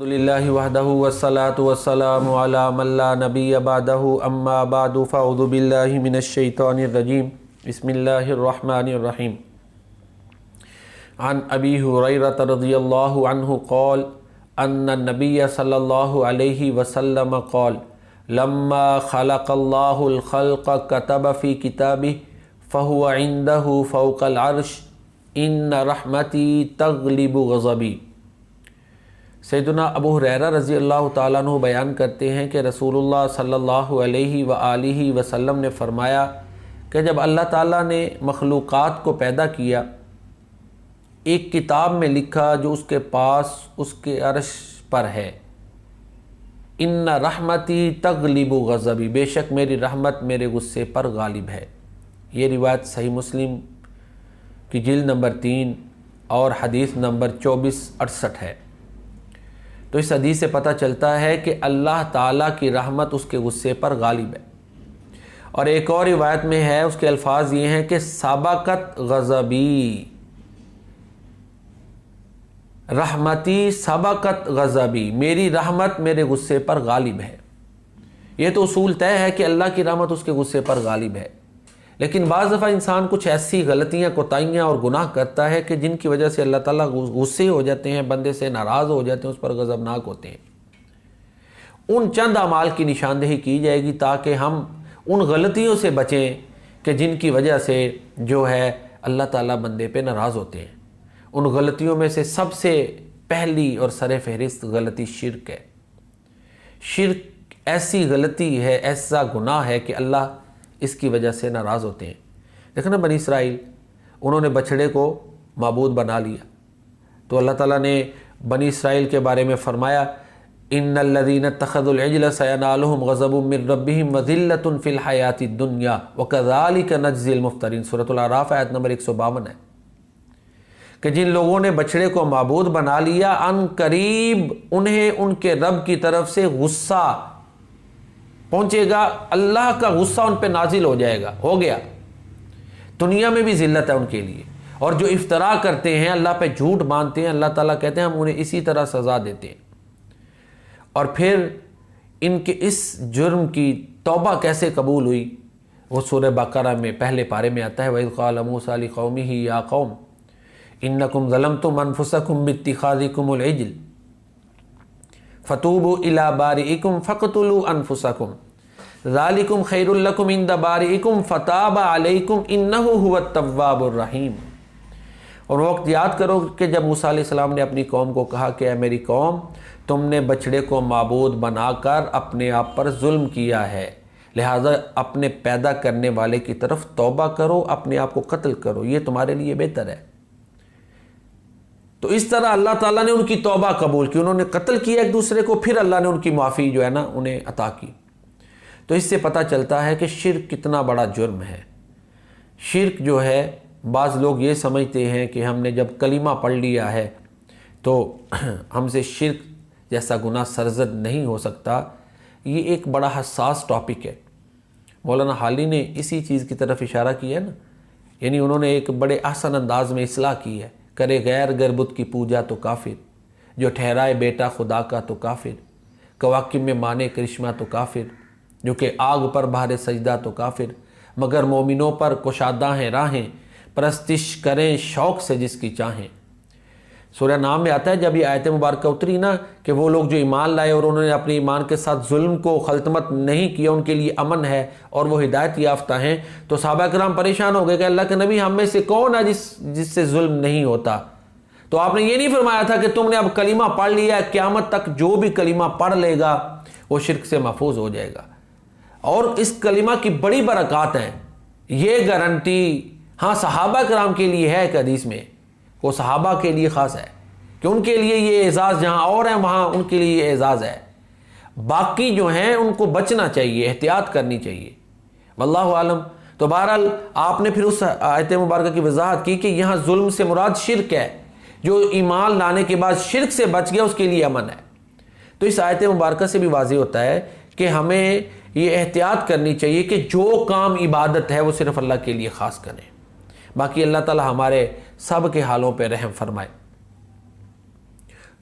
अल्हम्दुलिल्लाहि वहदहु वस्सलातु वस्सलामु अला मन ला नबिय्य बअदहु अम्मा बअदु फ़अऊज़ु बिल्लाहि मिनश शैतानिर रजीम बिस्मिल्लाहिर रहमानिर रहीम अन अबी हुरैरह रज़ियल्लाहु अन्हु क़ाल अन्न नबिय्य सल्लल्लाहु अलैहि वसल्लम क़ाल लम्मा खलक़ल्लाहुल ख़ल्क़ कतब फ़ी किताबिहि फ़हुव इंदहु फ़ौक़ल अर्श इन्न रहमती तग़लिबु ग़ज़बी। सैयदना अबू हुरैरा रज़ी अल्लाह ताला अन्हु बयान करते हैं कि रसूलुल्लाह सल्लल्लाहु अलैहि व आलिहि वसल्लम ने फ़रमाया कि जब अल्लाह ताला ने मखलूक़ात को पैदा किया, एक किताब में लिखा जो उसके पास उसके अर्श पर है, इन्ना रहमती तग़लिबु ग़ज़बी, बेशक मेरी रहमत मेरे गुस्से पर गालिब है। ये रिवायत सही मुस्लिम की जिल्द नंबर 3 और हदीस नंबर 2468 है। तो इस हदीस से पता चलता है कि अल्लाह ताला की रहमत उसके गुस्से पर गालिब है। और एक और रिवायत में है, उसके अल्फाज ये हैं कि सबकत ग़ज़बी, रहमती सबकत ग़ज़बी, मेरी रहमत मेरे गुस्से पर गालिब है। ये तो उसूल तय है कि अल्लाह की रहमत उसके गुस्से पर गालिब है, लेकिन बाज़ दफ़ा इंसान कुछ ऐसी गलतियाँ, कोताहियाँ और गुनाह करता है कि जिनकी वजह से अल्लाह ताला गुस्से हो जाते हैं, बंदे से नाराज़ हो जाते हैं, उस पर ग़ज़बनाक होते हैं। उन चंद अमाल की निशानदेही की जाएगी ताकि हम उन गलतियों से बचें कि जिनकी वजह से जो है अल्लाह ताला बंदे पे नाराज़ होते हैं। उन गलतियों में से सबसे पहली और सरे फहरिस्त गलती शिर्क है। शिर्क ऐसी गलती है, ऐसा गुनाह है कि अल्लाह इसकी वजह से नाराज़ होते हैं। देखो ना, बनी इसराइल, उन्होंने बछड़े को माबूद बना लिया, तो अल्लाह ताला ने बनी इसराइल के बारे में फ़रमाया, इन्नल्लज़ीना इत्तख़ज़ुल इज्ल सयनालुहुम ग़ज़बुम मिन रब्बिहिम व ज़िल्लतुन फ़िल हयातिद दुन्या व कज़ालिका नज्ज़िल मुफ़्तरीन। सूरह अल-आराफ़ आयत नंबर 152 है कि जिन लोगों ने बछड़े को माबूद बना लिया, अन करीब उन्हें उनके रब की तरफ से गुस्सा पहुंचेगा, अल्लाह का गुस्सा उन पे नाजिल हो जाएगा, हो गया। दुनिया में भी ज़िल्लत है उनके लिए। और जो इफ्तरा करते हैं, अल्लाह पे झूठ बांधते हैं, अल्लाह ताला कहते हैं हम उन्हें इसी तरह सज़ा देते हैं। और फिर इनके इस जुर्म की तौबा कैसे कबूल हुई, वो सूरह बकरा में पहले पारे में आता है, वइज़ क़ाल मूसा लिक़ौमिही या कौम इन्नकुम ज़लमतुम अनफुसकुम बित्तिख़ाज़िकुमुल इज्ल फ़तूबू इला बारिइकुम फ़क़्तुलू अनफुसकुम ज़ालिकुम खैरुल लकुम इंदा बारिइकुम फ़ताबा अलैकुम इन्नहु हुवत तव्वाबुर रहीम। और वक्त याद करो कि जब मूसा अलैहिस्सलाम ने अपनी कौम को कहा कि ऐ मेरी कौम, तुमने बछड़े को माबूद बनाकर अपने आप पर जुल्म किया है, लिहाजा अपने पैदा करने वाले की तरफ तौबा करो, अपने आप को कत्ल करो, ये तुम्हारे लिए बेहतर है। तो इस तरह अल्लाह ताला ने उनकी तौबा कबूल की, उन्होंने कत्ल किया एक दूसरे को, फिर अल्लाह ने उनकी माफ़ी जो है ना उन्हें अता की। तो इससे पता चलता है कि शिर्क कितना बड़ा जुर्म है। शिर्क जो है, बाज़ लोग ये समझते हैं कि हमने जब कलीमा पढ़ लिया है तो हमसे शिर्क जैसा गुनाह सरज़द नहीं हो सकता। ये एक बड़ा हसास टॉपिक है। मौलाना हाली ने इसी चीज़ की तरफ इशारा किया है ना, यानी उन्होंने एक बड़े आसान अंदाज में इस्लाह की है, करे गैर गर बुत की पूजा तो काफिर, जो ठहराए बेटा खुदा का तो काफिर, कवाकिब में माने करिश्मा तो काफिर, जो कि आग पर बहारे सजदा तो काफिर, मगर मोमिनों पर कुशादा हैं राहें, परस्तिश करें शौक़ से जिसकी चाहें। सूरह नाम में आता है, जब ये आयत मुबारक उतरी ना कि वो लोग जो ईमान लाए और उन्होंने अपने ईमान के साथ जुल्म को खल्तमत नहीं किया, उनके लिए अमन है और वो हिदायत याफ्ता हैं, तो सहाबा कराम परेशान हो गए कि अल्लाह के नबी, हम में से कौन है जिससे जुल्म नहीं होता। तो आपने ये नहीं फरमाया था कि तुमने अब कलीमा पढ़ लिया है, क़यामत तक जो भी कलीमा पढ़ लेगा वो शिर्क से महफूज हो जाएगा। और इस कलीमा की बड़ी बरक़ात हैं, ये गारंटी हाँ सहाबा कराम के लिए है। एक हदीस में वो सहाबा के लिए ख़ास है कि उनके लिए ये एजाज़ जहाँ और है वहाँ उनके लिए ये एजाज़ है। बाकी जो हैं उनको बचना चाहिए, एहतियात करनी चाहिए, वल्लाहु आलम। तो बहरहाल आपने फिर उस आयत मुबारक की वजाहत की कि यहाँ जुल्म से मुराद शिर्क है, जो ईमान लाने के बाद शिर्क से बच गया उसके लिए अमन है। तो इस आयत मुबारक से भी वाज़ेह होता है कि हमें ये एहतियात करनी चाहिए कि जो काम इबादत है वो सिर्फ़ अल्लाह के लिए ख़ास करें। बाकी अल्लाह ताला हमारे सब के हालों पर रहम फरमाए।